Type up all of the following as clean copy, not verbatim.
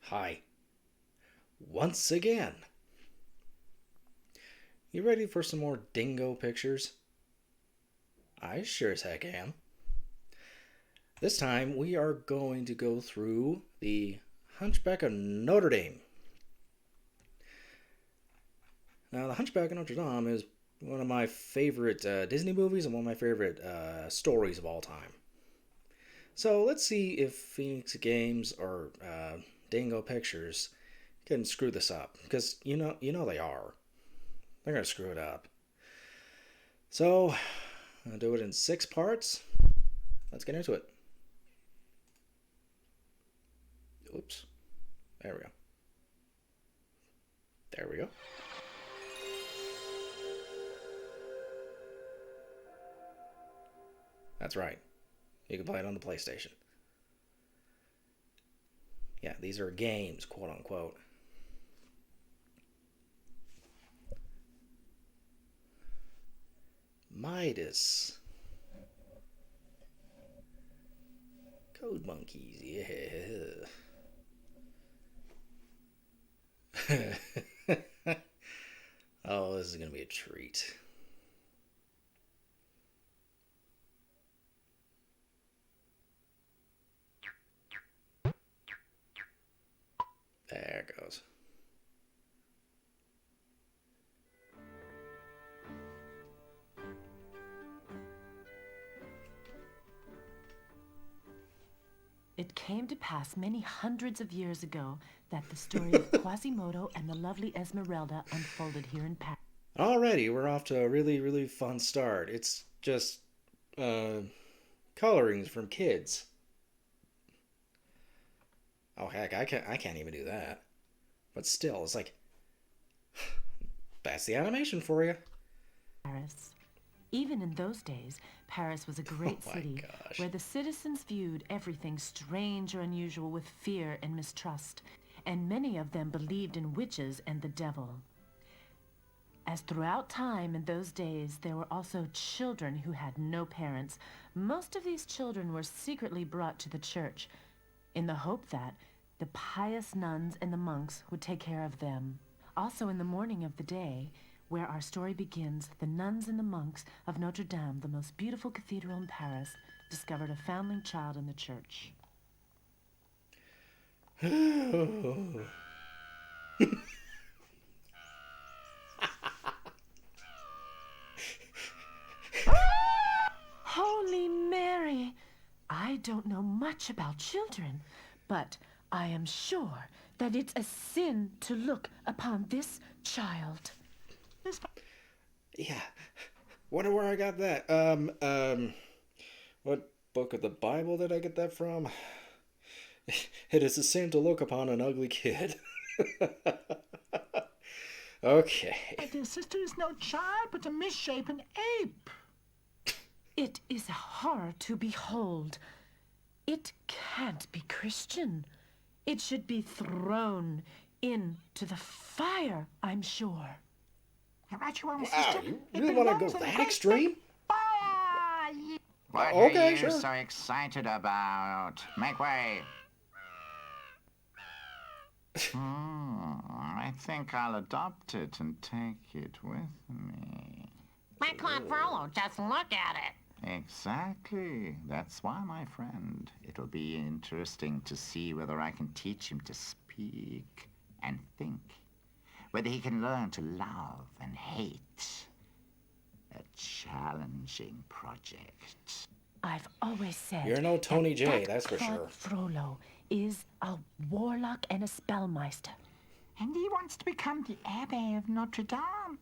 Hi, once again. You ready for some more Dingo pictures? I sure as heck am. This time we are going to go through the Hunchback of Notre Dame. Now, the Hunchback of Notre Dame is one of my favorite Disney movies and one of my favorite stories of all time. So let's see if Phoenix Games or Dingo Pictures can screw this up, because you know they are. They're gonna screw it up. So I'll do it in 6 parts. Let's get into it. Oops. There we go. There we go. That's right. You can play it on the PlayStation. Yeah, these are games, quote unquote. Midas. Code monkeys, yeah. Oh, this is gonna be a treat. There it goes. It came to pass many hundreds of years ago that the story of Quasimodo and the lovely Esmeralda unfolded here in Paris. Already, we're off to a really, really fun start. It's just uh, colorings from kids. Oh heck, I can't even do that. But still, it's like that's the animation for you. Even in those days, Paris was a Oh great my city gosh. where the citizens viewed everything strange or unusual with fear and mistrust, and many of them believed in witches and the devil. As throughout time in those days, there were also children who had no parents. Most of these children were secretly brought to the church in the hope that the pious nuns and the monks would take care of them. Also, in the morning of the day, where our story begins, the nuns and the monks of Notre Dame, the most beautiful cathedral in Paris, discovered a foundling child in the church. Holy Mary! I don't know much about children, but I am sure that it's a sin to look upon this child. Yeah. Wonder where I got that. What book of the Bible did I get that from? It is a sin to look upon an ugly kid. Okay. My dear sister is no child, but a misshapen ape. It is a horror to behold. It can't be Christian. It should be thrown into the fire, I'm sure. You're right, you are, Wow, sister. you It really want to belongs go in the that great extreme? big fire. What Okay, are you sure. so excited about? Make way. I think I'll adopt it and take it with me. I can't follow. Just look at it. Exactly. That's why, my friend, it'll be interesting to see whether I can teach him to speak and think. Whether he can learn to love and hate. A challenging project. I've always said You're no Tony that J, that that's for Claude sure. Frollo is a warlock and a spellmeister. And he wants to become the Abbé of Notre Dame.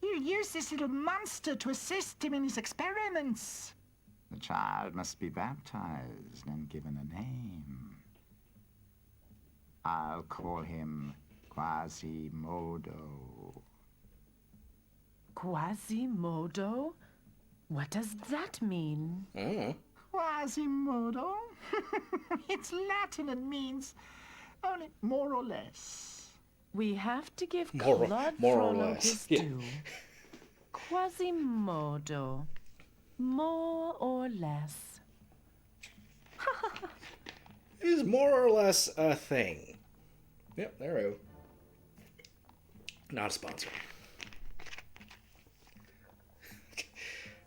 You use this little monster to assist him in his experiments. The child must be baptized and given a name. I'll call him Quasimodo. Quasimodo? What does that mean? Oh. Quasimodo? It's Latin and means only more or less. We have to give More Claude or Frollo less, his yeah. due. Quasimodo. More or less. It is more or less a thing. Yep, there we go. Not a sponsor.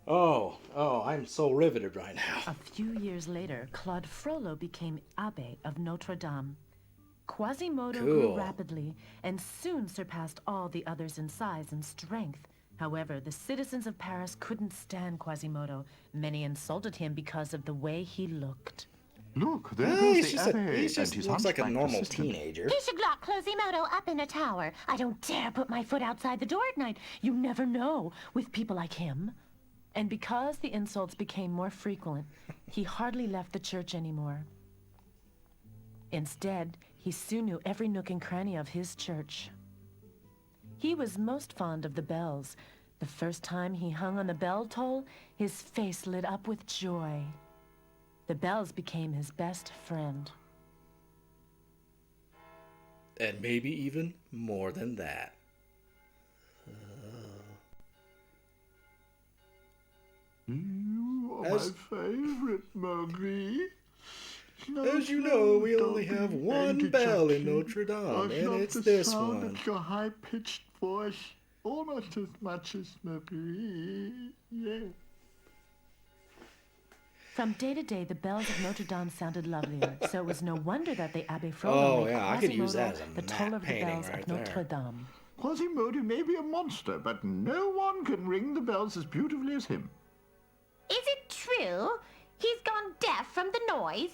I'm so riveted right now. A few years later, Claude Frollo became Abbé of Notre Dame. Quasimodo grew Cool. rapidly and soon surpassed all the others in size and strength. However, the citizens of Paris couldn't stand Quasimodo. Many insulted him because of the way he looked. Look, there He goes the just, Abbé he just and his looks like a hunchback normal assistant. teenager. He should lock Quasimodo up in a tower. I don't dare put my foot outside the door at night. You never know with people like him. And because the insults became more frequent, he hardly left the church anymore. Instead, he soon knew every nook and cranny of his church. He was most fond of the bells. The first time he hung on the bell toll, his face lit up with joy. The bells became his best friend. And maybe even more than that. You are As- my favorite, Marie. As you know, we only have one bell in Notre Dame, and it's this one. Of your high-pitched voice, almost as much as Marie. Yeah. From day to day, the bells of Notre Dame sounded lovelier, so it was no wonder that the Abbé Frollo Oh, made yeah, I could use that Quasimodo as a the map toll of the painting bells right of Notre there. Dame. Quasimodo may be a monster, but no one can ring the bells as beautifully as him. Is it true? He's gone deaf from the noise.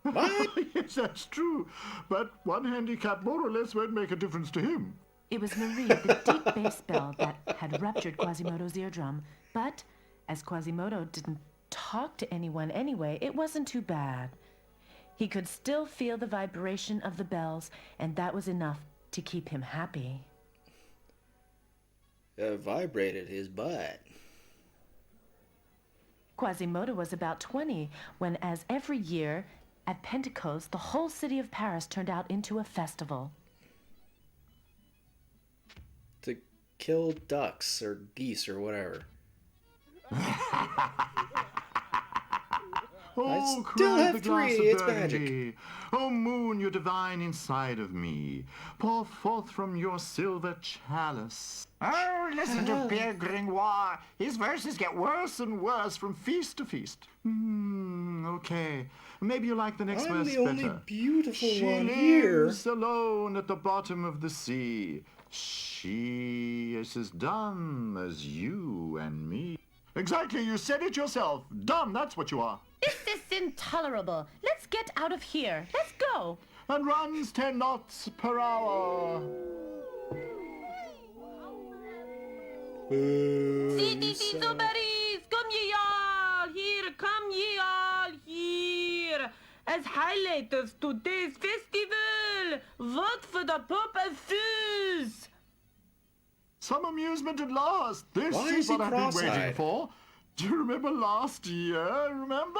What? Yes, that's true. But one handicap more or less won't make a difference to him. It was Marie, the deep bass bell, that had ruptured Quasimodo's eardrum. But as Quasimodo didn't talk to anyone anyway, it wasn't too bad. He could still feel the vibration of the bells, and that was enough to keep him happy. Vibrated his butt. Quasimodo was about 20 when, as every year, at Pentecost, the whole city of Paris turned out into a festival. To kill ducks or geese or whatever. Oh, still cried have the glass three, of it's Burgundy. Oh, moon, you're divine inside of me. Pour forth from your silver chalice. Oh, listen to Pierre Gringoire. His verses get worse and worse from feast to feast. Okay. Maybe you like the next I'm verse the only better. beautiful She one here. lives alone at the bottom of the sea. She is as dumb as you and me. Exactly, you said it yourself. Dumb, that's what you are. This is intolerable. Let's get out of here. Let's go. And runs 10 knots per hour. Somebody's come ye all here, come ye all here. As highlight of today's festival, vote for the Pope of Fools. Some amusement at last. This Why is is he what I've been waiting cross-eyed? for. Do you remember last year? Remember?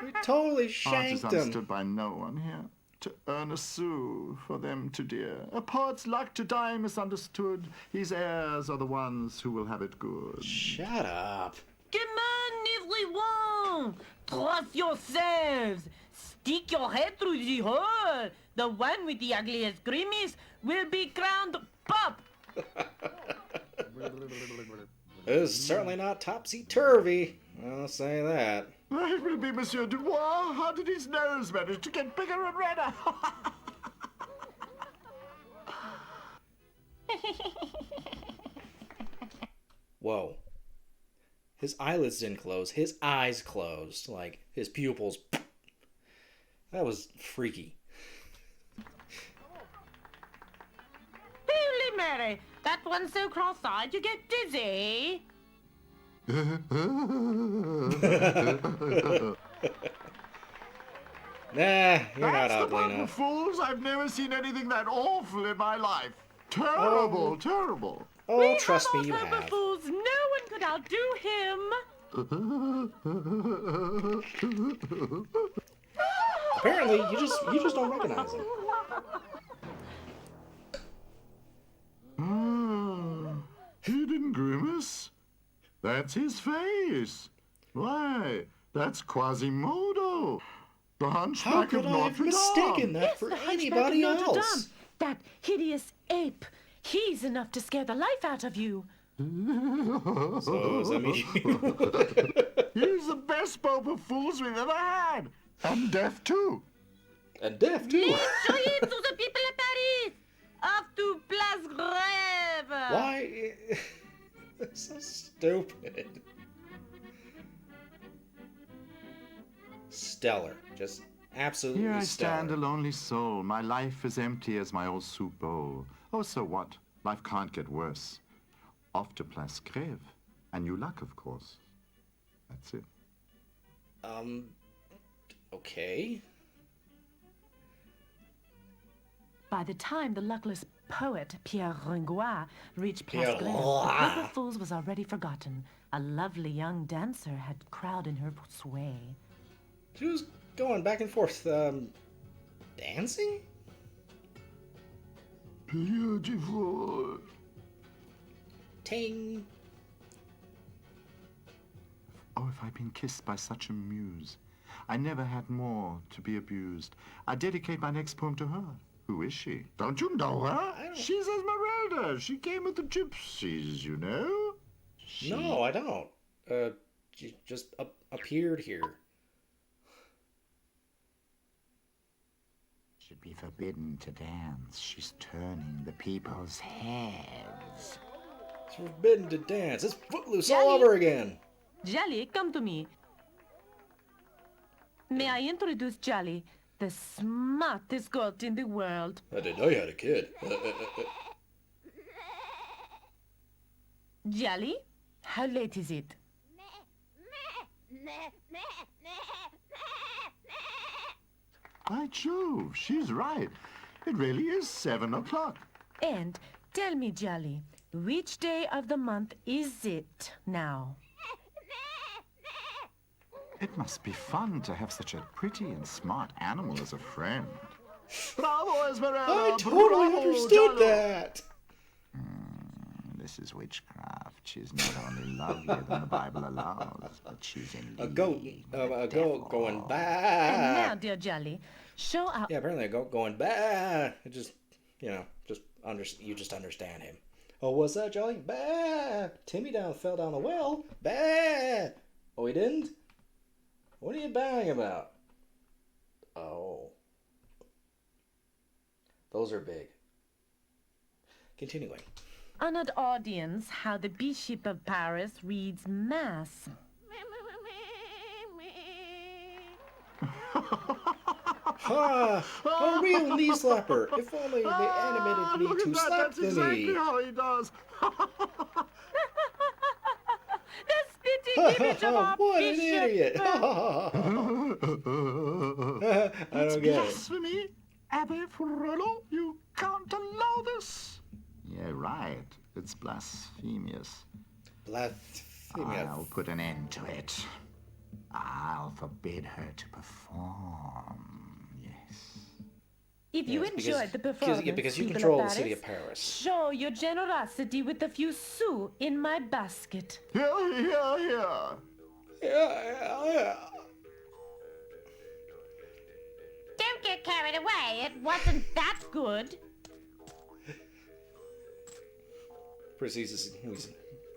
We totally Art is shanked him. understood by no one here. To earn a sou for them to dear. A poet's luck to die misunderstood. His heirs are the ones who will have it good. Shut up. Come on, everyone. Trust yourselves. Stick your head through the hole. The one with the ugliest grimace will be crowned Pope. This is certainly not topsy-turvy. I'll say that. It will be Monsieur Dubois. How did his nose manage to get bigger and redder? Whoa. His eyelids didn't close. His eyes closed. Like, his pupils. That was freaky. Holy Mary, that one's so cross-eyed you get dizzy. Nah, you're not That's the ugly bunch of enough. fools. I've never seen anything that awful in my life. Terrible, terrible. Oh, trust me, Come you on, Purple have. Fools. No one could outdo him. Apparently, you just don't recognize him. He didn't grimace. That's his face. Why, that's Quasimodo. The How Hunchback could of I have Notre mistaken Dame. that for the Hunchback anybody of Notre else? Dame. That hideous ape. He's enough to scare the life out of you. So, does that mean He's the best Pope of fools we've ever had. And deaf, too. And deaf, too. Show him to the people of Paris. Off to Place Grève. Why? That's so stupid. Stellar. Just absolutely Here I stellar. stand, a lonely soul. My life is empty as my old soup bowl. Oh, so what? Life can't get worse. Off to Place Grève. And new luck, of course. That's it. Okay. By the time the luckless poet Pierre Ringois reached Place Pierre Grève, the Ringois. Group of Fools was already forgotten. A lovely young dancer had crowd in her sway. She was going back and forth, dancing? Beautiful. Ting. Oh, if I'd been kissed by such a muse. I never had more to be abused. I dedicate my next poem to her. Who is she? Don't you know her? don't- She's Esmeralda. She came with the gypsies, you know? No, I don't. She just appeared here. Should be forbidden to dance. She's turning the people's heads. It's forbidden to dance. It's footloose Jenny. all over again. Jolly, come to me. May I introduce Jolly, the smartest goat in the world? I didn't know you had a kid. Jolly, how late is it? By Jove, she's right. It really is 7 o'clock. And tell me, Jolly, which day of the month is it now? It must be fun to have such a pretty and smart animal as a friend. Bravo, Esmeralda! I totally Bravo, understood Jolly. that. This is witchcraft. She's not only lovelier than the Bible allows, but she's in A goat, league with a the goat devil. going And now, back. dear Jolly, show our... Yeah, apparently a goat going back. It just, you just understand him. Oh, what's that, Jolly? Bah! Timmy fell down the well. Bah! Oh, he didn't? What are you banging about? Oh. Those are big. Continuing. honored audience how the Bishop of Paris reads Mass. Ha! A real knee slapper. If only they animated me Look at to that. slap That's the exactly knee. how he does. The spitting image of our What an bishop. idiot! I don't get it. Blasphemy! Abbe Frollo, you can't allow this! Yeah, right. It's blasphemous. Blasphemous. I'll put an end to it. I'll forbid her to perform. Yes. If you Yes, because- enjoyed the because- performance, yeah, because you people control of the city Paris, of Paris. show your generosity with a few sous in my basket. Here, here, here. Yeah. Don't get carried away. It Wasn't that good? Proceeds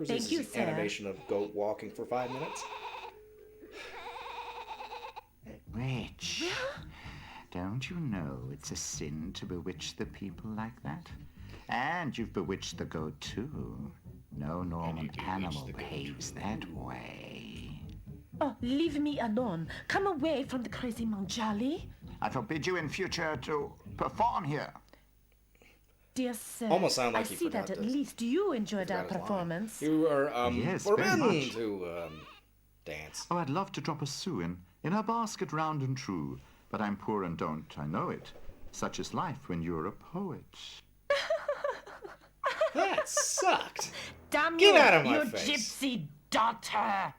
Thank you, the sir. animation of goat walking for 5 minutes. Witch. Don't you know it's a sin to bewitch the people like that? And you've bewitched the goat too. No normal animal behaves that way. Oh, leave me alone. Come away from the crazy Monjali. I forbid you in future to perform here. Dear sir, Almost sound like I you see that forgot at this. least you enjoyed our Forgot his line. performance. You are Yes, very forbidden much. to dance. Oh, I'd love to drop a sou in her basket round and true. But I'm poor and don't, I know it. Such is life when you're a poet. That sucked. Damn Get you, out of my you face. gypsy daughter!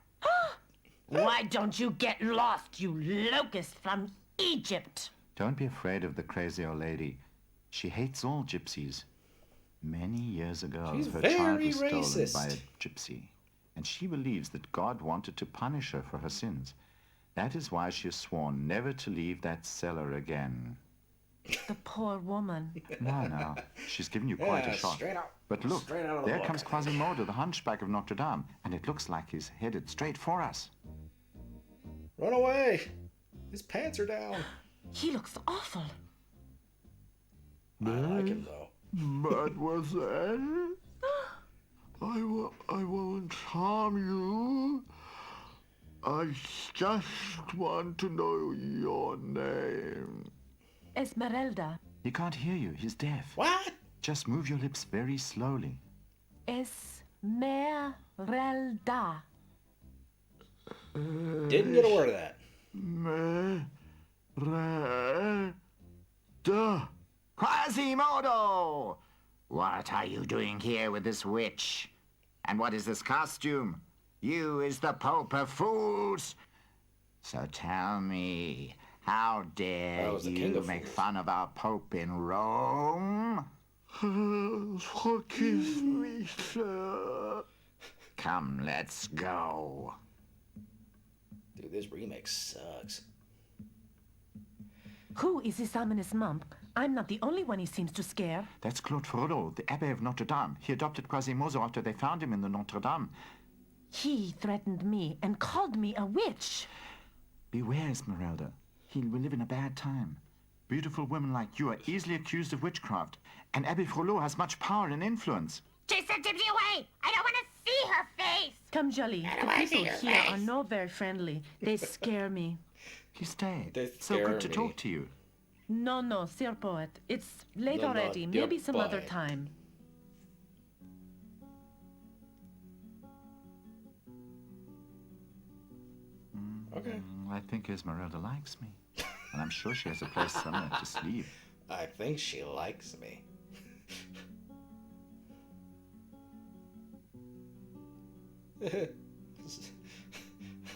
Why don't you get lost, you locust from Egypt? Don't be afraid of the crazy old lady. She hates all gypsies. Many years ago, She's her very child was stolen racist. by a gypsy. And she believes that God wanted to punish her for her sins. That is why she has sworn never to leave that cellar again. The poor woman. No. She's given you quite a shot. Straight out. But look, Straight out of the there book, comes I think. Quasimodo, the Hunchback of Notre Dame, and it looks like he's headed straight for us. Run away! His pants are down. He looks awful. I like him though. Mademoiselle, I won't harm you. I just want to know your name. Esmeralda. He can't hear you. He's deaf. What? Just move your lips very slowly. Esmeralda. Didn't get a word of that. Mereda. Quasimodo! What are you doing here with this witch? And what is this costume? You is the Pope of Fools. So tell me, how dare I was the king you of make fools. fun of our Pope in Rome? Forgive me, sir. Come, let's go. Dude, this remake sucks. Who is this ominous mump? I'm not the only one he seems to scare. That's Claude Frollo, the Abbé of Notre Dame. He adopted Quasimodo after they found him in the Notre Dame. He threatened me and called me a witch. Beware, Esmeralda. He will live in a bad time. Beautiful women like you are easily accused of witchcraft, and Abbé Frollo has much power and influence. Chase that gypsy away! I don't want to see her face! Come, Jolly. The people here are not very friendly. They scare me. He stayed. They So scare good to me. talk to you. No, Sir Poet. It's late No, already. dear Maybe some other boy. time. Okay. I think Esmeralda likes me. And I'm sure she has a place somewhere to sleep. I think she likes me.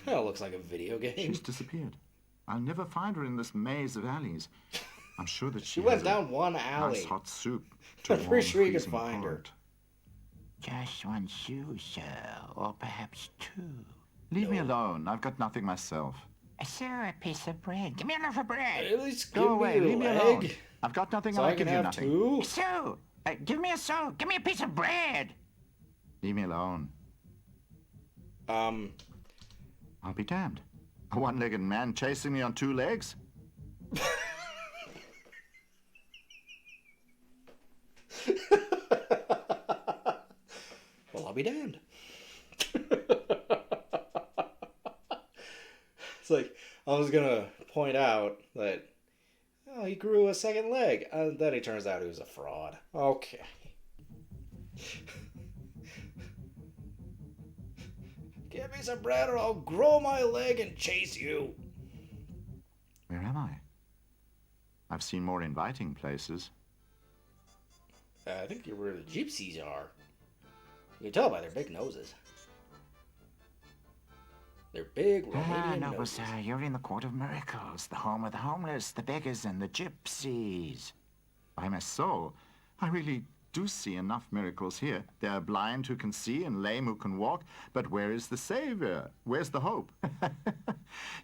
That looks like a video game. She's disappeared. I'll never find her in this maze of alleys. I'm sure that She she went has down one nice alley. hot soup to I'm pretty warm sure you could freezing find her. heart. Just one shoe, sir, or perhaps two. Leave me alone. I've got nothing myself. Sir, a piece of bread. Give me a loaf of bread. At least Go give away. me a Leave me alone. leg I've got nothing so and I I can give you have nothing. two. So, give me a soul. Give me a piece of bread. Leave me alone. I'll be damned. A one-legged man chasing me on two legs? Well, I'll be damned. It's like, I was gonna point out that he grew a second leg. Then it turns out he was a fraud. Okay. Give me some bread or I'll grow my leg and chase you. Where am I? I've seen more inviting places. I think you're where the gypsies are. You can tell by their big noses. They're big Romanian Noble noses. sir, you're in the Court of Miracles, the home of the homeless, the beggars, and the gypsies. By my soul, I really do see enough miracles here. There are blind who can see and lame who can walk, but where is the Savior? Where's the hope?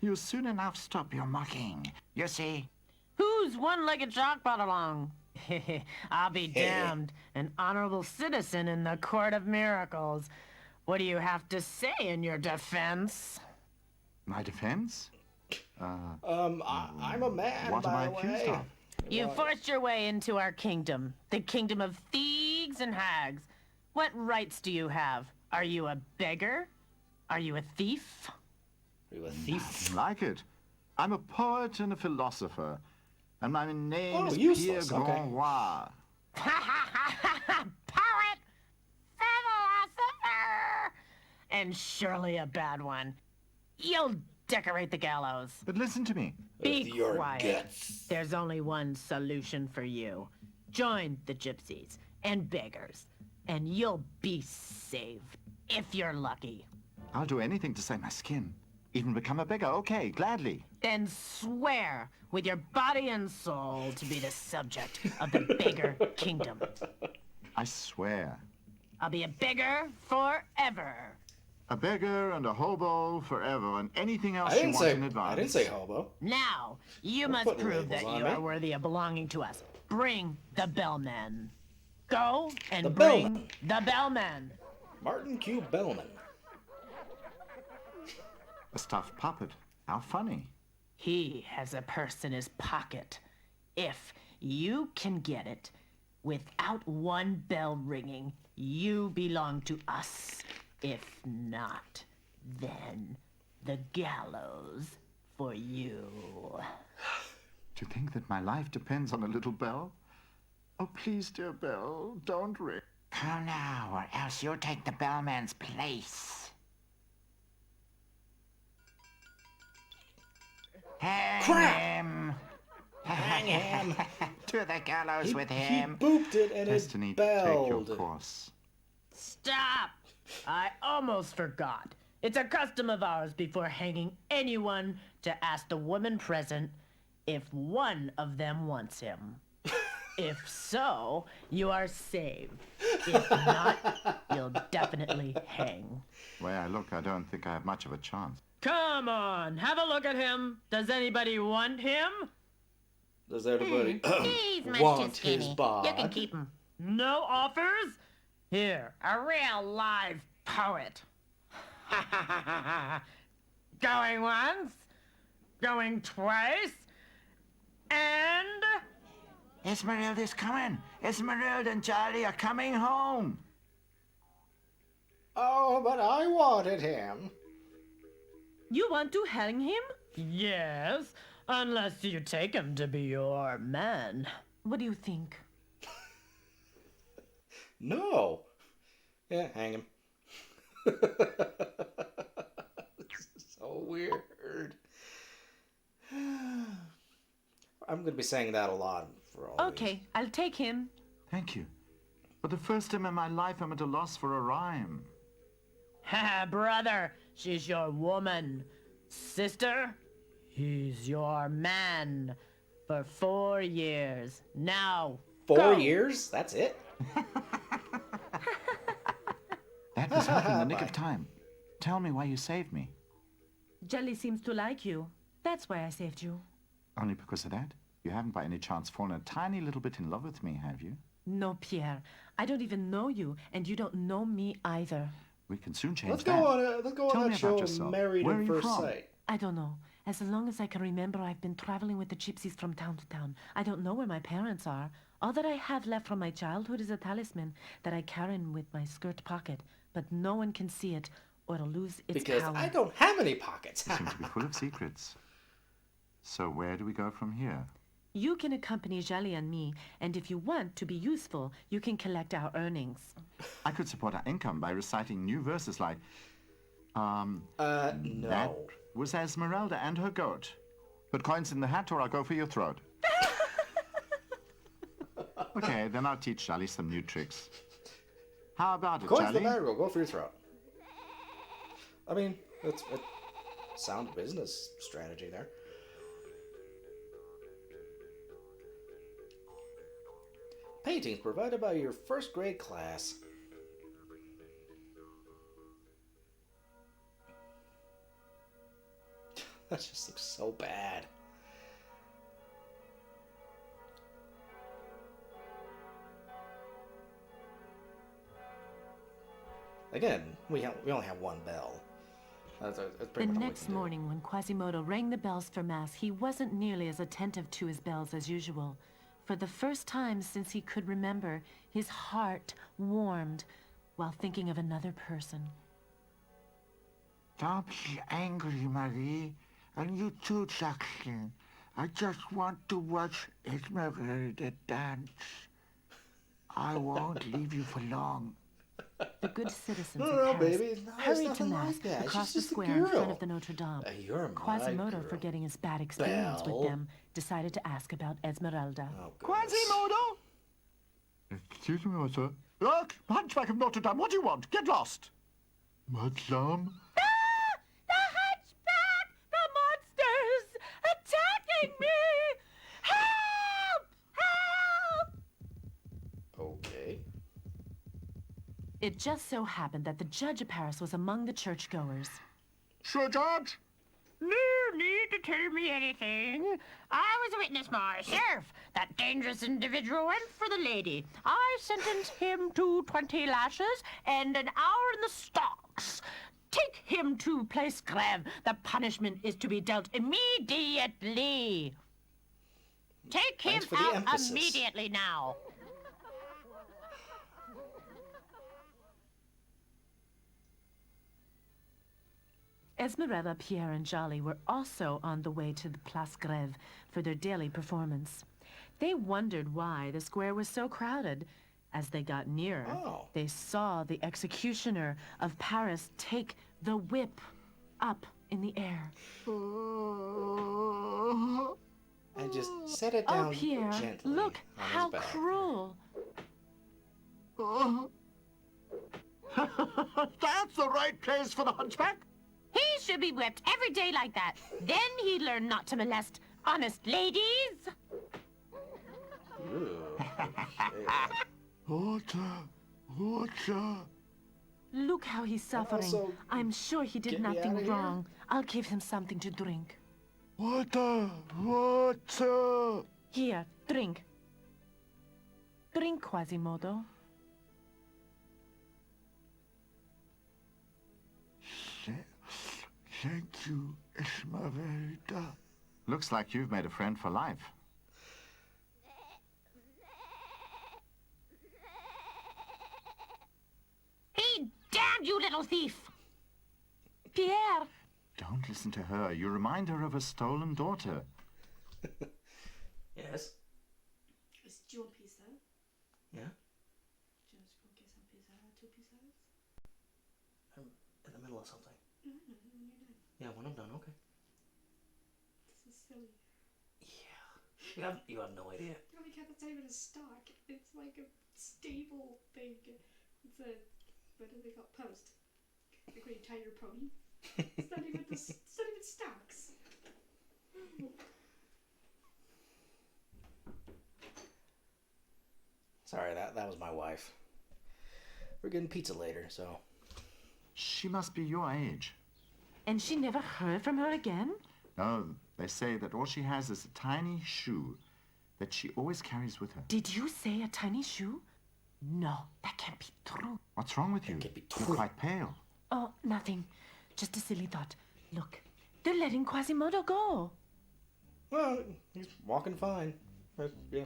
You'll soon enough stop your mocking. You see, Whose one-legged shark brought along? I'll be damned. An honorable citizen in the Court of Miracles. What do you have to say in your defense? my defense? I'm a man, What am by I the accused way. of? You forced your way into our kingdom, the kingdom of thieves and hags. What rights do you have? Are you a beggar? Are you a thief? Are you a thief? Like it. I'm a poet and a philosopher, and my name Oh, is useless, Pierre okay. Grandois. Poet! Philosopher! And surely a bad one. You'll decorate the gallows. But listen to me. Be With your quiet. guts. There's only one solution for you. Join the gypsies and beggars, and you'll be saved, if you're lucky. I'll do anything to save my skin. Even become a beggar. Okay, gladly. Then swear with your body and soul to be the subject of the beggar kingdom. I swear. I'll be a beggar forever. A beggar and a hobo forever, and anything else I you didn't want say. in advance. I didn't say hobo. Now, you Don't must put prove labels that on you me. are worthy of belonging to us. Bring the bellman. Go and The bring bellman. the bellman. Martin Q. Bellman. A stuffed puppet. How funny. He has a purse in his pocket. If you can get it without one bell ringing, you belong to us. If not, then the gallows for you. To think that my life depends on a little bell? Oh, please, dear bell, don't ring. Come now, or else you'll take the bellman's place. Hang Crap! him! Hang him. To the gallows with He him. booped it and Destiny, it take your belled. course. Stop! I almost forgot. It's a custom of ours before hanging anyone to ask the woman present if one of them wants him. If so, you are saved. If not, you'll definitely hang. The way I look, I don't think I have much of a chance. Come on, have a look at him. Does anybody want him? Does everybody He's much want too skinny. his bod? You can keep him. No offers? Here, a real live poet. Going once, going twice, and... Esmeralda's coming. Esmeralda and Charlie are coming home. Oh, but I wanted him. You want to hang him? Yes, unless you take him to be your man. What do you think? No. Yeah, hang him. This is so weird. I'm gonna be saying that a lot for all Okay, I'll take him. Thank you. For the first time in my life, I'm at a loss for a rhyme. Ha, brother, she's your woman. Sister, he's your man. For 4 years. Now, these. 4 go. years? That's it? That was up in the nick of time. Tell me why you saved me. Jelly seems to like you. That's why I saved you. Only because of that? You haven't by any chance fallen a tiny little bit in love with me, have you? No, Pierre. I don't even know you, and you don't know me either. We can soon change Let's that. go on Tell that me show, about yourself. Married Where at are you First from? Sight. I don't know. As long as I can remember, I've been traveling with the gypsies from town to town. I don't know where my parents are. All that I have left from my childhood is a talisman that I carry in with my skirt pocket, but no one can see it or it'll lose its Because power. I don't have any pockets. You seem to be full of secrets. So where do we go from here? You can accompany Jelly and me, and if you want to be useful, you can collect our earnings. I could support our income by reciting new verses like, No. That was Esmeralda and her goat. Put coins in the hat or I'll go for your throat. Okay, then I'll teach Charlie some new tricks. How about it, Coins the Charlie? matter, go for your throat. I mean, that's a sound business strategy there. Paintings provided by your first grade class. That just looks so bad. Again, we only have one bell. That's The pretty much all we next can do. morning, when Quasimodo rang the bells for Mass, he wasn't nearly as attentive to his bells as usual. For the first time since he could remember, his heart warmed while thinking of another person. Don't be angry, Marie. And you too, Jackson. I just want to watch Esmeralda dance. I won't leave you for long. The good citizens No, of no, Paris baby. No, it's hurried to nothing Mass like that. across She's the just a square in front girl. of the Notre Dame. You're my Quasimodo, girl. forgetting his bad experience Belle. with them, decided to ask about Esmeralda. Oh, goodness. Quasimodo? Excuse me, monsieur. Look, Hunchback of Notre Dame, what do you want? Get lost. Madame? The Hunchback! The monsters! Attacking me! Help! Help! Okay. It just so happened that the judge of Paris was among the churchgoers. Sir Judge? No need to tell me anything. I was a witness myself. That dangerous individual went for the lady. I sentenced him to 20 lashes and an hour in the stocks. Take him to Place Greve. The punishment is to be dealt immediately. Take him Thanks for the out emphasis. immediately now. Esmeralda, Pierre, and Jolly were also on the way to the Place Greve for their daily performance. They wondered why the square was so crowded. As they got nearer, they saw the executioner of Paris take the whip up in the air. And just set it down Oh, Pierre, gently look, on how his back. cruel. That's the right place for the hunchback. He should be whipped every day like that. Then he'd learn not to molest honest ladies. Ooh, Water. Look how he's suffering. also, I'm sure he did get me nothing outta here. wrong. I'll give him something to drink. Water. Here, drink. Drink, Quasimodo. Thank you, Esmeralda. Looks like you've made a friend for life. He damned you, little thief. Pierre! Don't listen to her. You remind her of a stolen daughter. yes. Do you want pizza? Yeah. Do you want to go get some pizza? 2 pizzas? I'm in the middle of something. No, you're done. Yeah, when I'm done, okay. This is silly. Yeah. You have no idea. No, because it's not even a stock. It's like a stable thing. It's a, what do they call it? Post. Like when you tie your pony. It's not even stocks. Sorry, that was my wife. We're getting pizza later, so. She must be your age. And she never heard from her again? No, they say that all she has is a tiny shoe that she always carries with her. Did you say a tiny shoe? No, that can't be true. What's wrong with you? can't be You're true. quite pale. Oh, nothing. Just a silly thought. Look, they're letting Quasimodo go. Well, he's walking fine. Yeah.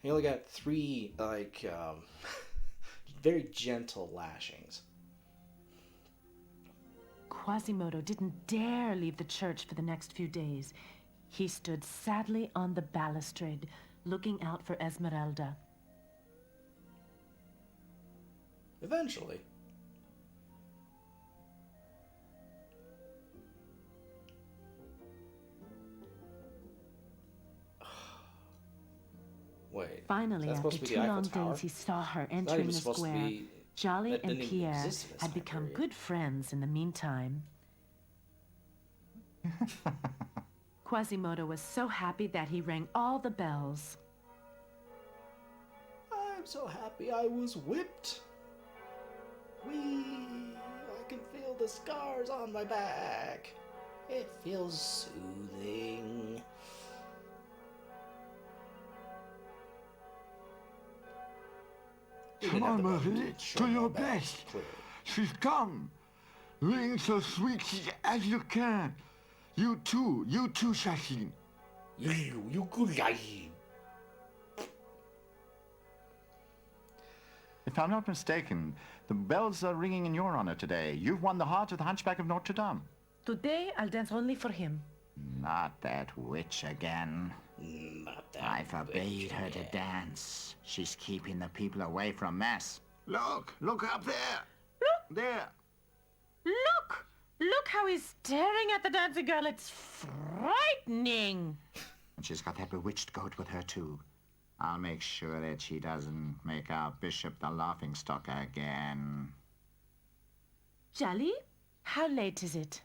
He only got 3, very gentle lashings. Quasimodo didn't dare leave the church for the next few days. He stood sadly on the balustrade, looking out for Esmeralda. Eventually. Wait. Finally, is that after supposed to be 2 the long Eiffel Tower? days, he saw her Not entering even the supposed to square. be. Jolly that and didn't even Pierre exist in this had time become period. good friends in the meantime. Quasimodo was so happy that he rang all the bells. I'm so happy I was whipped. I can feel the scars on my back. It feels soothing. Come on, Marie, do your best. She's come. Ring so sweet as you can. You too, Shashin. You good guy. If I'm not mistaken, the bells are ringing in your honor today. You've won the heart of the Hunchback of Notre Dame. Today, I'll dance only for him. Not that witch again. Not that I forbade her to dance. She's keeping the people away from Mass. Look up there. There. Look! Look how he's staring at the dancing girl. It's frightening. And she's got that bewitched goat with her, too. I'll make sure that she doesn't make our bishop the laughingstock again. Jolly, how late is it?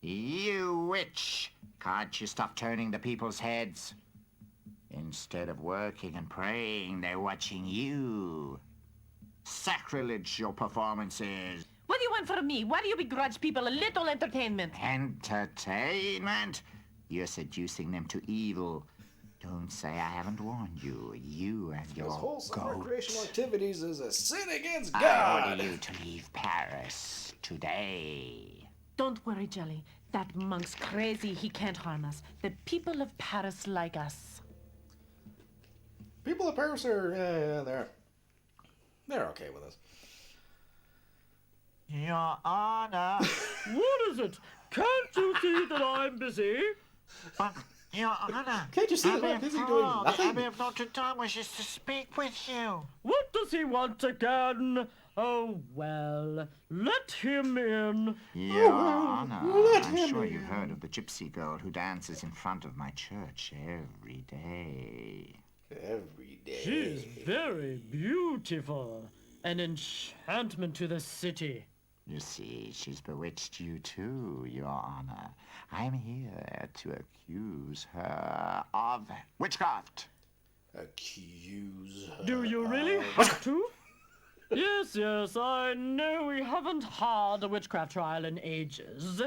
You witch! Can't you stop turning the people's heads? Instead of working and praying, they're watching you. Sacrilege, your performances. What do you want from me? Why do you begrudge people a little entertainment? Entertainment? You're seducing them to evil. Don't say I haven't warned you. You and your This wholesome goat. recreational activities is a sin against I God. order you to leave Paris today. Don't worry, Jelly. That monk's crazy. He can't harm us. The people of Paris like us. People of Paris are, they're okay with us. Your Honor. What is it? Can't you see that I'm busy? But, Your Honor. Can't you see that I'm busy doing The nothing? Abbey of Notre Dame wishes to speak with you. What does he want again? Oh, well, let him in. Your Honor, let I'm him sure in. you've heard of the gypsy girl who dances in front of my church every day. Every day. She's very beautiful. An enchantment to the city. You see, she's bewitched you too, Your Honor. I'm here to accuse her of witchcraft. Accuse her. Do you really of- have to? Yes, I know we haven't had a witchcraft trial in ages.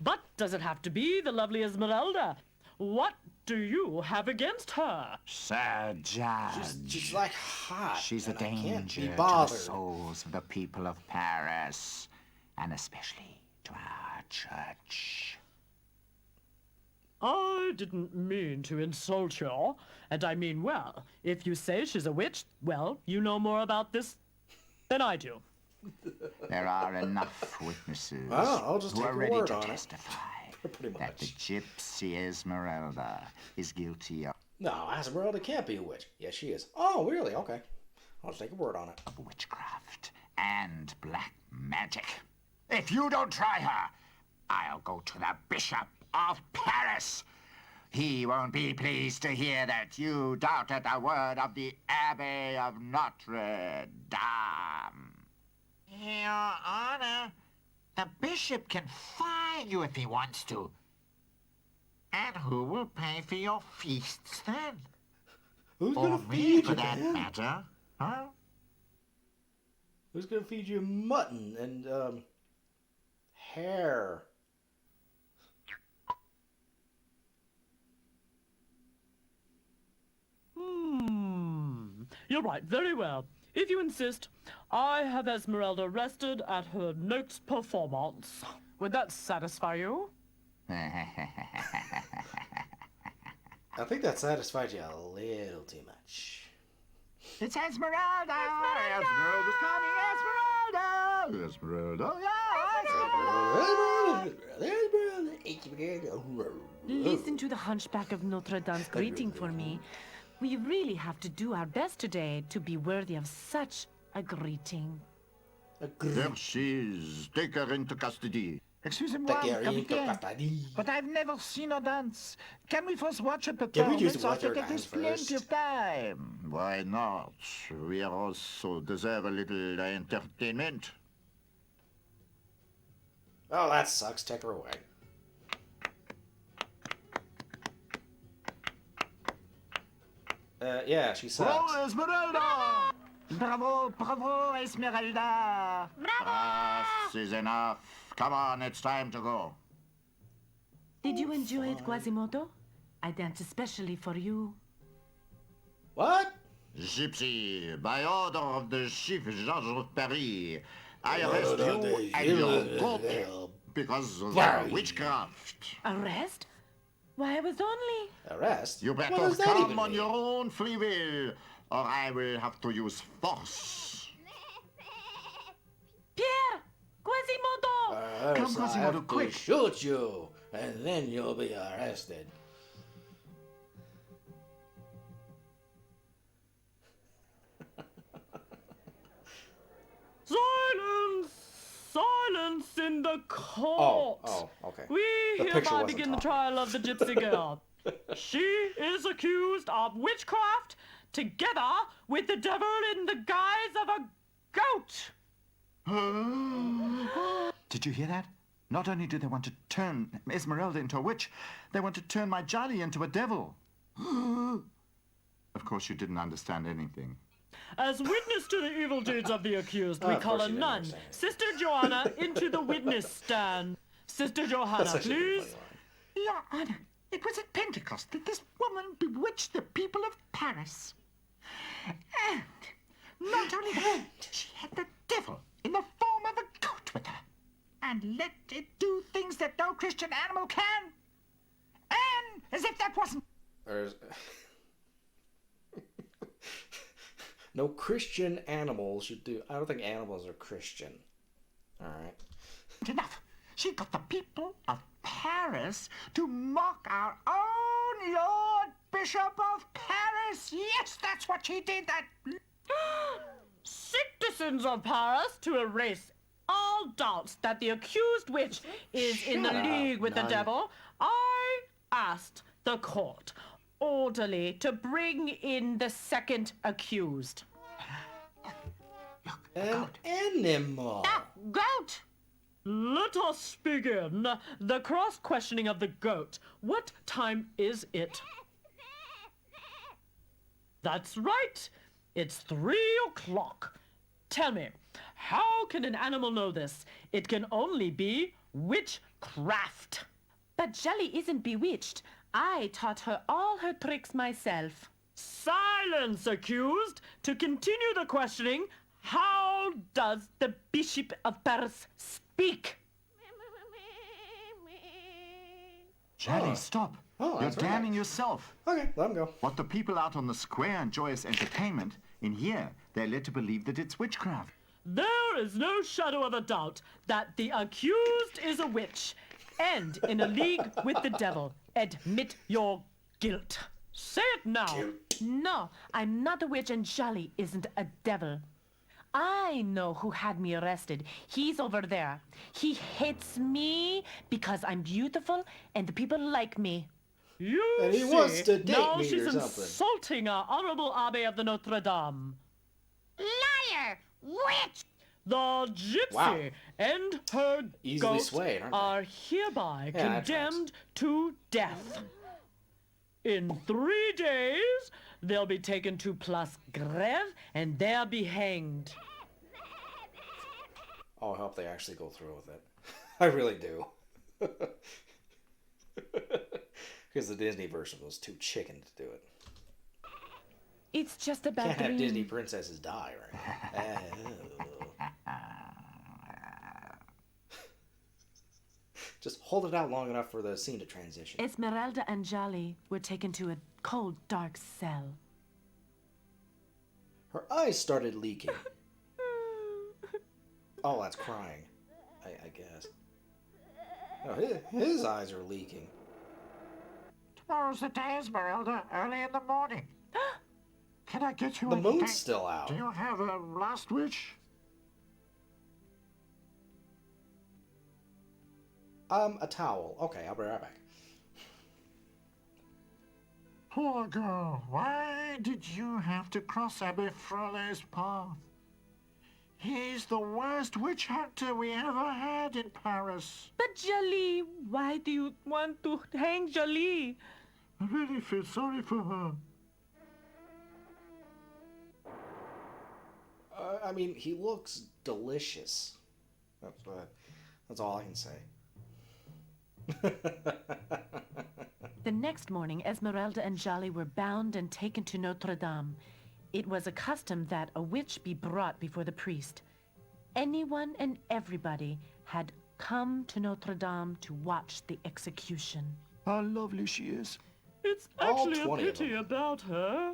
But does it have to be the lovely Esmeralda? What do you have against her? Sir Judge. She's like hot. She's a and I can't danger be to the bothered. souls of the people of Paris, and especially to our church. I didn't mean to insult you, and I mean well. If you say she's a witch, well, you know more about this than I do. There are enough witnesses Well, I'll just who take are your ready word to on it. testify Pretty that the much. gypsy Esmeralda is guilty No, Esmeralda can't be a witch. Yes, she is. Oh, really? Okay. I'll just take a word on it. of witchcraft and black magic. If you don't try her, I'll go to the Bishop of Paris. He won't be pleased to hear that you doubted the word of the Abbey of Notre Dame. Your Honor, the bishop can fine you if he wants to. And who will pay for your feasts then? Who's Or gonna me, feed for you, that man? matter. Huh? Who's gonna feed you mutton and hair? You're right, very well. If you insist, I have Esmeralda arrested at her next performance. Would that satisfy you? I think that satisfied you a little too much. It's Esmeralda! Esmeralda's coming, Esmeralda! Esmeralda, Listen to the Hunchback of Notre Dame's greeting for me. We really have to do our best today to be worthy of such a greeting. There she is. Take her into custody. Excusez-moi, Capitaine, but I've never seen her dance. Can we first watch a Yeah, we used performance to watch after her that dance is plenty first. of time? Why not? We also deserve a little entertainment. Oh, that sucks. Take her away. Yeah, she sucks. Oh, Esmeralda! Bravo, bravo, Esmeralda! This is enough. Come on, it's time to go. Did you enjoy it, Quasimodo? I danced especially for you. What? Gypsy, by order of the Chief Judge of Paris, I arrest you and your goat because of witchcraft. Arrest? Why, I was only... Arrest? You What better does that come even on mean? your own free will, or I will have to use force. Pierre! Quasimodo! Come, Quasimodo, I have quick. to shoot you, and then you'll be arrested. Silence! Silence in the court! Okay. We The picture hereby wasn't begin the talking. trial of the gypsy girl. She is accused of witchcraft together with the devil in the guise of a goat. Did you hear that? Not only do they want to turn Esmeralda into a witch, they want to turn my Johnny into a devil. Of course you didn't understand anything. As witness to the evil deeds of the accused, we Of call course a you didn't nun, understand it. Sister Johanna, into the witness stand. Sister Johanna, That's actually a pretty please. funny line. Your Honor, it was at Pentecost that this woman bewitched the people of Paris. And not only that, she had the devil in the form of a goat with her. And let it do things that no Christian animal can. And as if that wasn't There's no Christian animal should do. I don't think animals are Christian. All right. enough, she got the people of Paris to mock our own Lord Bishop of Paris. Yes, that's what she did. That Citizens of Paris, to erase all doubts that the accused witch is in the Shut up, league with the nun. devil, I asked the court orderly to bring in the second accused. An animal. goat. Let us begin the cross-questioning of the goat. What time is it? That's right. It's 3 o'clock. Tell me, how can an animal know this? It can only be witchcraft. But Jelly isn't bewitched. I taught her all her tricks myself. Silence, accused! To continue the questioning, how does the Bishop of Paris speak? Jelly, stop. Oh, You're that's very damning nice. yourself. Okay, let him go. What the people out on the square enjoy as entertainment, in here, they're led to believe that it's witchcraft. There is no shadow of a doubt that the accused is a witch and in a league with the devil. Admit your guilt. Say it now. No, I'm not a witch and Jelly isn't a devil. I know who had me arrested. He's over there. He hates me because I'm beautiful and the people like me. You And he see, wants to date now me she's or something. insulting our honorable Abbé of the Notre Dame. Liar! Witch! The gypsy Wow. and her Easily goat swayed, aren't they? are hereby Yeah, that condemned to death. In 3 days, they'll be taken to Place Greve and there be hanged. Oh, I hope they actually go through with it. I really do. Because the Disney version was too chicken to do it. It's just about Can't have dream. Disney princesses die, right? Just hold it out long enough for the scene to transition. Esmeralda and Jolly were taken to a cold, dark cell. Her eyes started leaking. Oh, that's crying. I guess. Oh, his eyes are leaking. Tomorrow's the day, Esmeralda, early in the morning. Can I get you The anything? moon's still out. Do you have a last wish? A towel. Okay, I'll be right back. Poor girl, why did you have to cross Abbe Frole's path? He's the worst witch hunter we ever had in Paris. But Jolly, why do you want to hang Jolly? I really feel sorry for her. I mean, he looks delicious. That's all I can say. The next morning, Esmeralda and Jolly were bound and taken to Notre Dame. It was a custom that a witch be brought before the priest. Anyone and everybody had come to Notre Dame to watch the execution. How lovely she is. It's All actually a 20 of pity them. about her.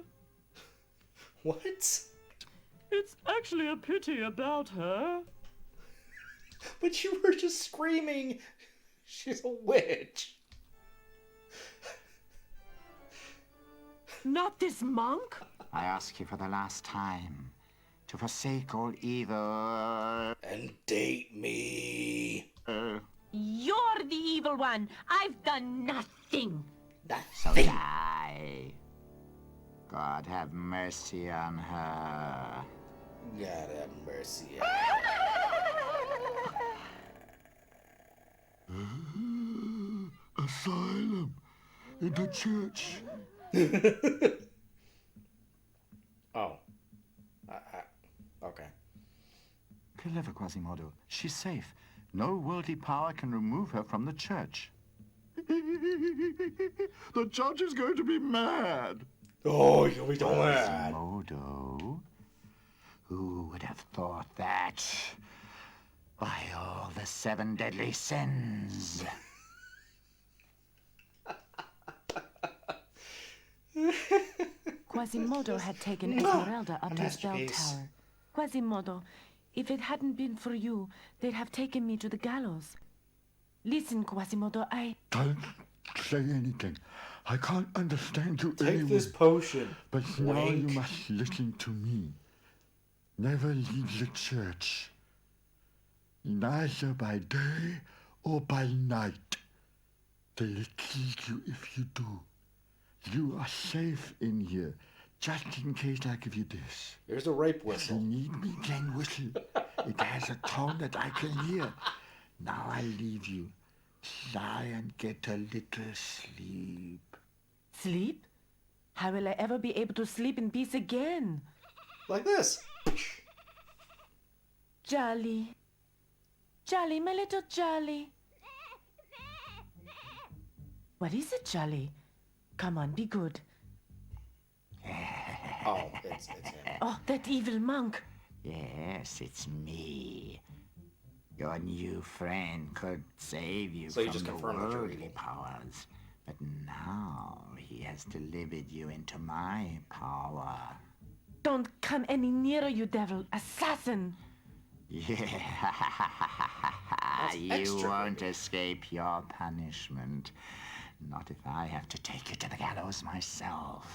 What? It's actually a pity about her. But you were just screaming, she's a witch. Not this monk? I ask you for the last time to forsake all evil. And date me. You're the evil one. I've done nothing. So die. God have mercy on her. God have mercy. Asylum in the church. Quasimodo. She's safe. No worldly power can remove her from the church. The judge is going to be mad. Oh, you'll be so mad. Quasimodo? Who would have thought that? By all the 7 deadly sins. Quasimodo had taken Esmeralda up to his bell masterpiece. tower. Quasimodo, if it hadn't been for you, they'd have taken me to the gallows. Listen, Quasimodo, Don't say anything. I can't understand you Take anyway. this potion. But now you Wink. must listen to me. Never leave the church. Neither by day or by night. They'll kill you if you do. You are safe in here. Just in case I give you this. Here's a rape If you whistle. need me, then whistle. It has a tone that I can hear. Now I leave you. Lie and get a little sleep. sleep? How will I ever be able to sleep in peace again? Like this. Jolly. Jolly, my little Jolly. What is it, Jolly? Come on, be good. Oh, it's him. Oh, that evil monk. Yes, it's me. Your new friend could save you So you from just the confirmed that you're worldly evil. powers. But now he has delivered you into my power. Don't come any nearer, you devil. Assassin. Yeah. You extra won't escape your punishment. Not if I have to take you to the gallows myself.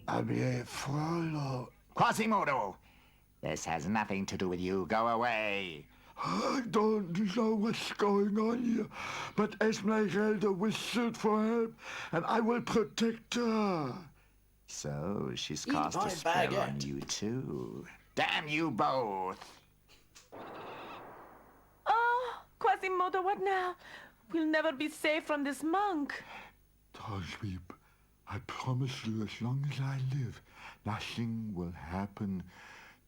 Abbiate Frollo. Quasimodo! This has nothing to do with you. Go away. I don't know what's going on here, but Esmeralda whistled for help, and I will protect her. So she's Eat cast my a spell on baguette. you too. Damn you both! Oh, Quasimodo, what now? We'll never be safe from this monk. Don't weep. I promise you, as long as I live, nothing will happen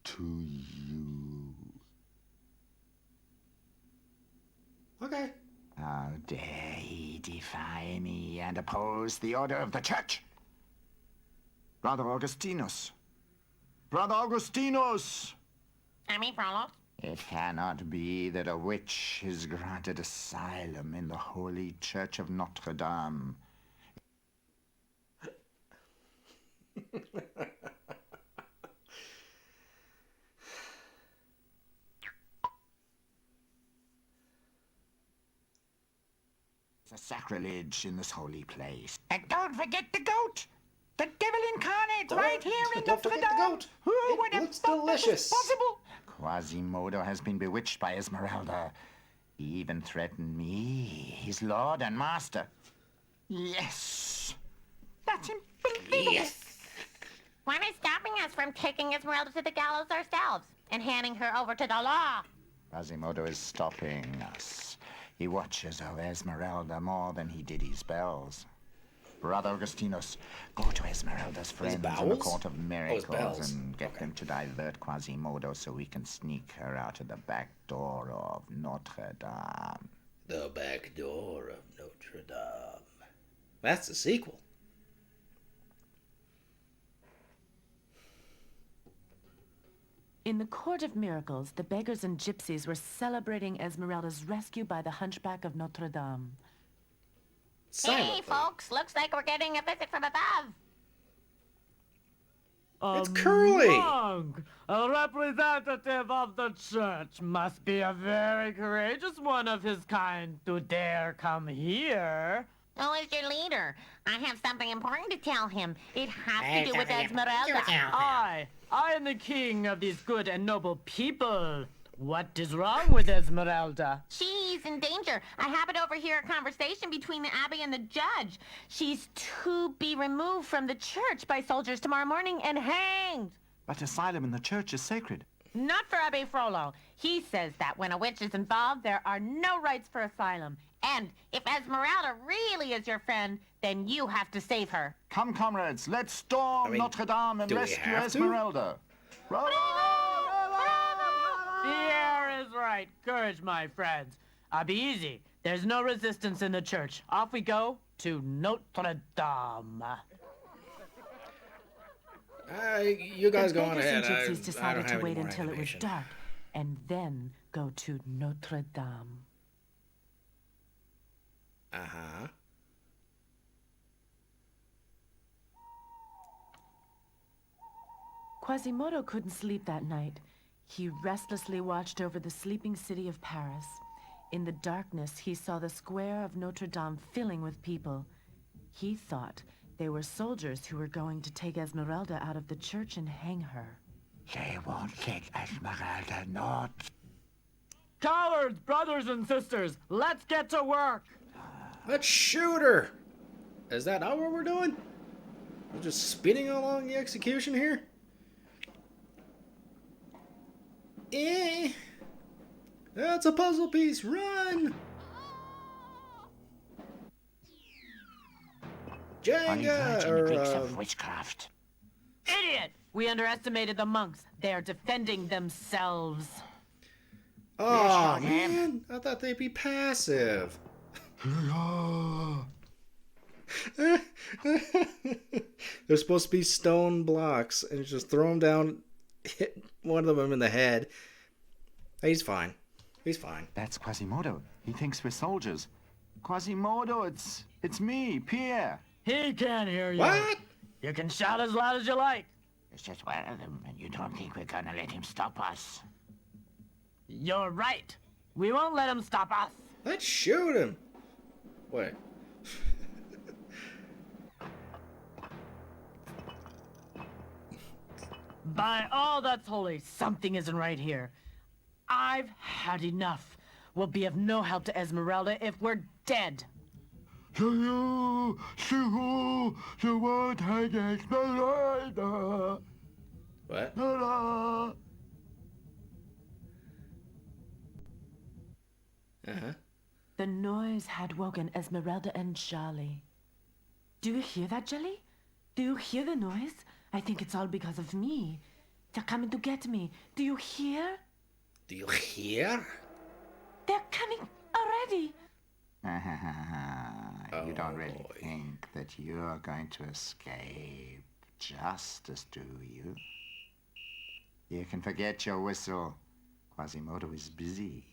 to you. Okay. How dare he defy me and oppose the order of the church? Brother Augustinus! Brother Augustinus! Ami Frollo? It cannot be that a witch is granted asylum in the holy church of Notre Dame. It's a sacrilege in this holy place. And don't forget the goat! The devil incarnate Don't- right here in don't Notre forget the Dame! goat. Who It would have looks thought that was delicious. possible? Quasimodo has been bewitched by Esmeralda. He even threatened me, his lord and master. Yes! That's unbelievable! What is stopping us from taking Esmeralda to the gallows ourselves and handing her over to the law? Quasimodo is stopping us. He watches over Esmeralda more than he did his bells. Brother Augustinus, go to Esmeralda's friends in the bowels? Court of Miracles bells. and get them to divert Quasimodo so we can sneak her out of the back door of Notre Dame. The back door of Notre Dame. That's the sequel. In the Court of Miracles, the beggars and gypsies were celebrating Esmeralda's rescue by the Hunchback of Notre Dame. Hey, folks, looks like we're getting a visit from above. It's Curly! Monk, a representative of the church, must be a very courageous one of his kind to dare come here. Who is your leader? I have something important to tell him. It has to do with Esmeralda. I am the king of these good and noble people. What is wrong with Esmeralda? She's in danger. I happen to overhear a conversation between the abbey and the judge. She's to be removed from the church by soldiers tomorrow morning and hanged. But asylum in the church is sacred. Not for Abbe Frollo. He says that when a witch is involved, there are no rights for asylum. And if Esmeralda really is your friend, then you have to save her. Come, comrades, let's storm I mean, Notre Dame and do we rescue have to? Esmeralda. Pierre is right. Courage, my friends. Be easy. There's no resistance in the church. Off we go to Notre Dame. You guys The go on beggars ahead. and gypsies I don't decided have to any wait more until it was information. dark and then go to Notre Dame. Uh-huh. Quasimodo couldn't sleep that night. He restlessly watched over the sleeping city of Paris. In the darkness, he saw the square of Notre Dame filling with people. He thought they were soldiers who were going to take Esmeralda out of the church and hang her. They won't take Esmeralda, not. Cowards, brothers and sisters, let's get to work. Let's shoot her! Is that not what we're doing? We're just spinning along the execution here? That's a puzzle piece. Run! Are you Jenga! virgin Or, Greeks of witchcraft? Idiot! We underestimated the monks. They are defending themselves. oh, Yes, man. I thought they'd be passive. They're supposed to be stone blocks, and just throw them down, hit one of them in the head. He's fine. He's fine. That's Quasimodo. He thinks we're soldiers. Quasimodo, it's me, Pierre. He can't hear you. What? You can shout as loud as you like. It's just one of them, and you don't think we're gonna let him stop us? You're right. We won't let him stop us. Let's shoot him. Wait. By all that's holy, something isn't right here. I've had enough. We'll be of no help to Esmeralda if we're dead. You won't hang Esmeralda. What? Ta-da. Uh-huh. The noise had woken Esmeralda and Jolly. Do you hear that, Jelly? Do you hear the noise? I think it's all because of me. They're coming to get me. Do you hear? Do you hear? They're coming already. You don't really boy. think that you're going to escape justice, do you? You can forget your whistle. Quasimodo is busy.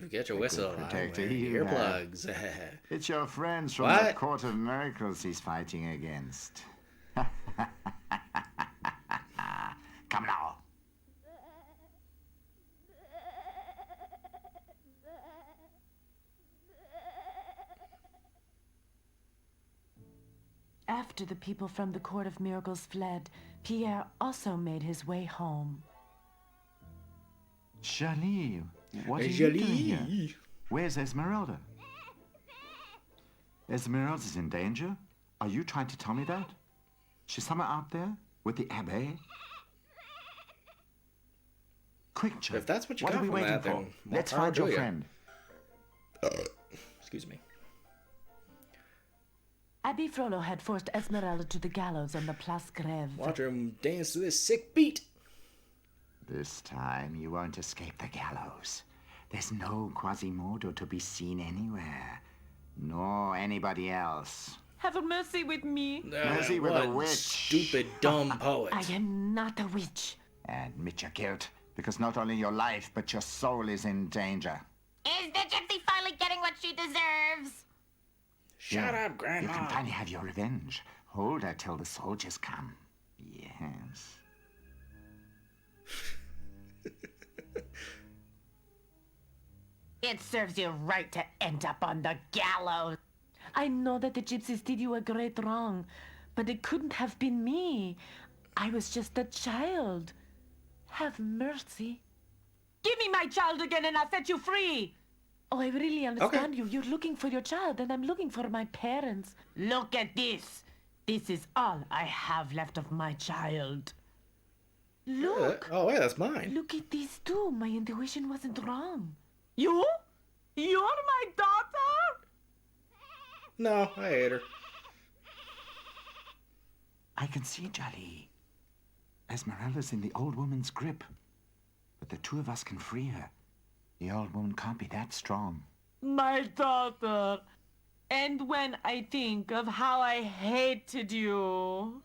Get your whistle. I'm protector wearing you have. earplugs. It's your friends from What? the Court of Miracles he's fighting against. Come now. After the people from the Court of Miracles fled, Pierre also made his way home. Jolie, what are you doing here? Jolie. Where's Esmeralda? Esmeralda's in danger? Are you trying to tell me that? She's somewhere out there with the Abbé? Quick, Joe. If that's what you what got are we from waiting that, for? then more Let's power find to your you. friend. Excuse me. Abbe Frollo had forced Esmeralda to the gallows on the Place Grève. Watch him dance to this sick beat. This time you won't escape the gallows. There's no Quasimodo to be seen anywhere, nor anybody else. Have mercy with me. Mercy with a What witch. stupid, dumb poet. I am not a witch. Admit your guilt, because not only your life, but your soul is in danger. Is the gypsy finally getting what she deserves? Shut up, You Grandma. can finally have your revenge. Hold her till the soldiers come. Yes. It serves you right to end up on the gallows. I know that the gypsies did you a great wrong, but it couldn't have been me. I was just a child. Have mercy. Give me my child again and I'll set you free. Oh, I really understand you. You're looking for your child, and I'm looking for my parents. Look at this. This is all I have left of my child. Look. Oh, wait, that's mine. Look at these two. My intuition wasn't wrong. You? You're my daughter? No, I hate her. I can see Jolie. Esmeralda's in the old woman's grip. But the two of us can free her. The old woman can't be that strong. My daughter. And when I think of how I hated you.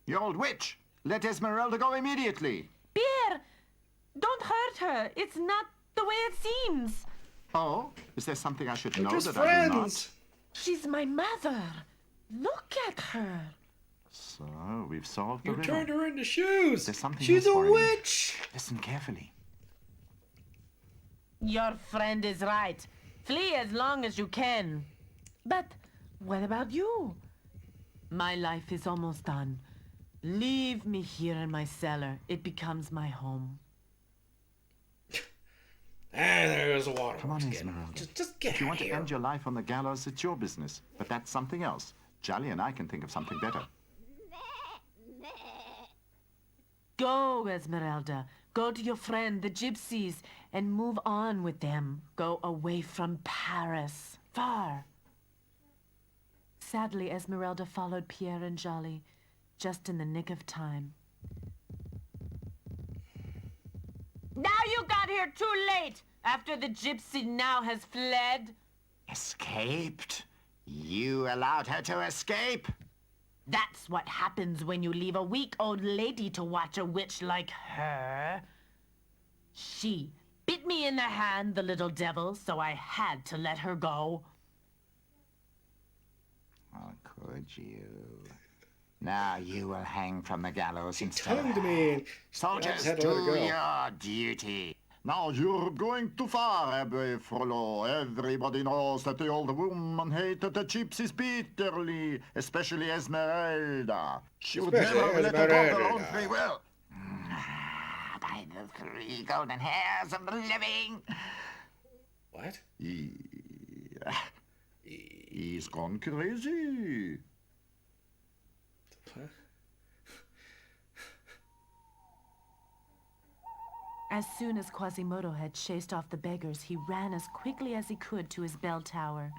You old witch! Let Esmeralda go immediately! Pierre! Don't hurt her. It's not the way it seems. Oh? Is there something I should They're know just that I do not? friends. She's my mother. Look at her. So, we've solved the You riddle. turned her into shoes. There's something She's else a for you. witch. Listen carefully. Your friend is right. Flee as long as you can. But what about you? My life is almost done. Leave me here in my cellar. It becomes my home. And there goes the water. Come on, again. Esmeralda. Just get If you out want to here. end your life on the gallows, it's your business. But that's something else. Jolly and I can think of something better. Go, Esmeralda. Go to your friend, the gypsies, and move on with them. Go away from Paris. Far. Sadly, Esmeralda followed Pierre and Jolly, just in the nick of time. Now you got here too late, after the gypsy now has fled. Escaped? You allowed her to escape? That's what happens when you leave a weak old lady to watch a witch like her. She bit me in the hand, the little devil, so I had to let her go. Oh, could you? Now you will hang from the gallows instead of Tongue to her. me. I Soldiers, just had to let her do go. your duty. Now you're going too far, Abbe Frollo. Everybody knows that the old woman hated the gypsies bitterly, especially Esmeralda. She would Especially never let her go of her own Esmeralda. free will. By the three golden hairs of the living. What? He's gone crazy. Huh? As soon as Quasimodo had chased off the beggars, he ran as quickly as he could to his bell tower.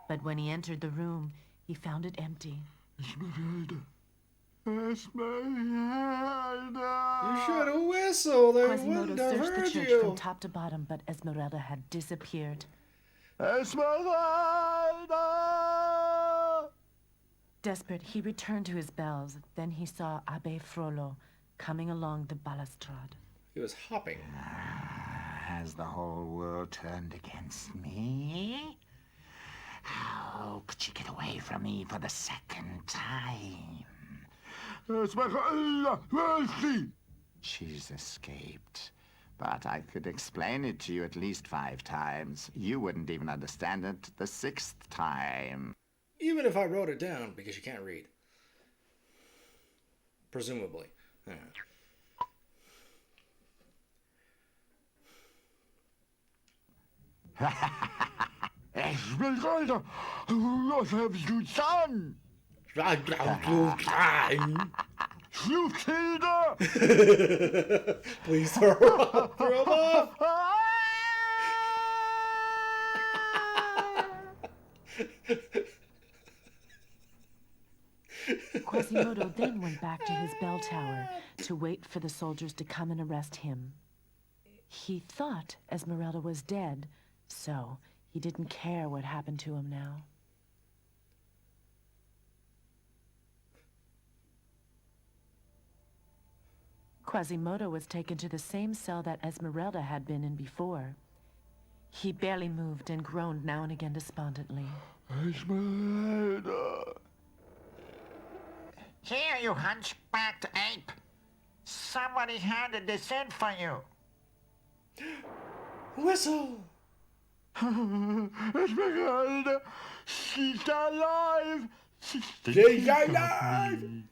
But when he entered the room, he found it empty. Esmeralda. Esmeralda. You should have whistled. They Quasimodo wouldn't have searched the heard church you. from top to bottom, but Esmeralda had disappeared. Esmeralda. Desperate, he returned to his bells. Then he saw Abbe Frollo coming along the balustrade. He was hopping. Has the whole world turned against me? How could she get away from me for the second time? Esmeralda, where is she? She's escaped. But I could explain it to you at least 5 times. You wouldn't even understand it the 6th time. Even if I wrote it down, because you can't read. Presumably. Yeah. Esmeralda, what have you done? You killed her! Please throw her off. Throw him off. Quasimodo then went back to his bell tower to wait for the soldiers to come and arrest him. He thought Esmeralda was dead, so he didn't care what happened to him now. Quasimodo was taken to the same cell that Esmeralda had been in before. He barely moved and groaned now and again despondently. Esmeralda. Here, you hunchbacked ape. Somebody handed this in for you. Whistle. Esmeralda, she's alive. She's alive.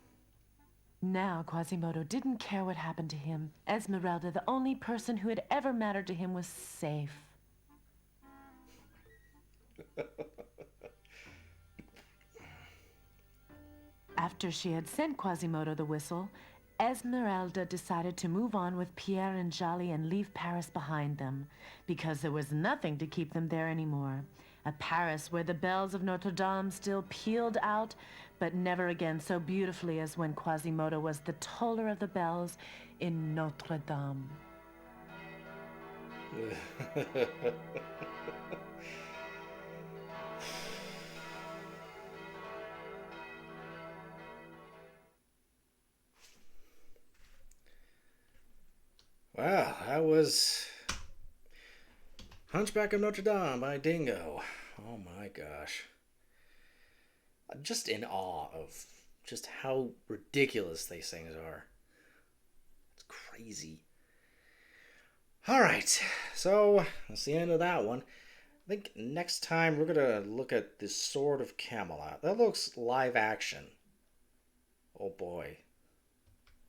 Now Quasimodo didn't care what happened to him. Esmeralda, the only person who had ever mattered to him, was safe. After she had sent Quasimodo the whistle, Esmeralda decided to move on with Pierre and Jolly and leave Paris behind them, because there was nothing to keep them there anymore. A Paris where the bells of Notre Dame still pealed out, but never again so beautifully as when Quasimodo was the toller of the bells in Notre Dame. Wow, that was Hunchback of Notre Dame by Dingo. Oh my gosh. I'm just in awe of just how ridiculous these things are. It's crazy. Alright, so that's the end of that one. I think next time we're going to look at the Sword of Camelot. That looks live action. Oh boy.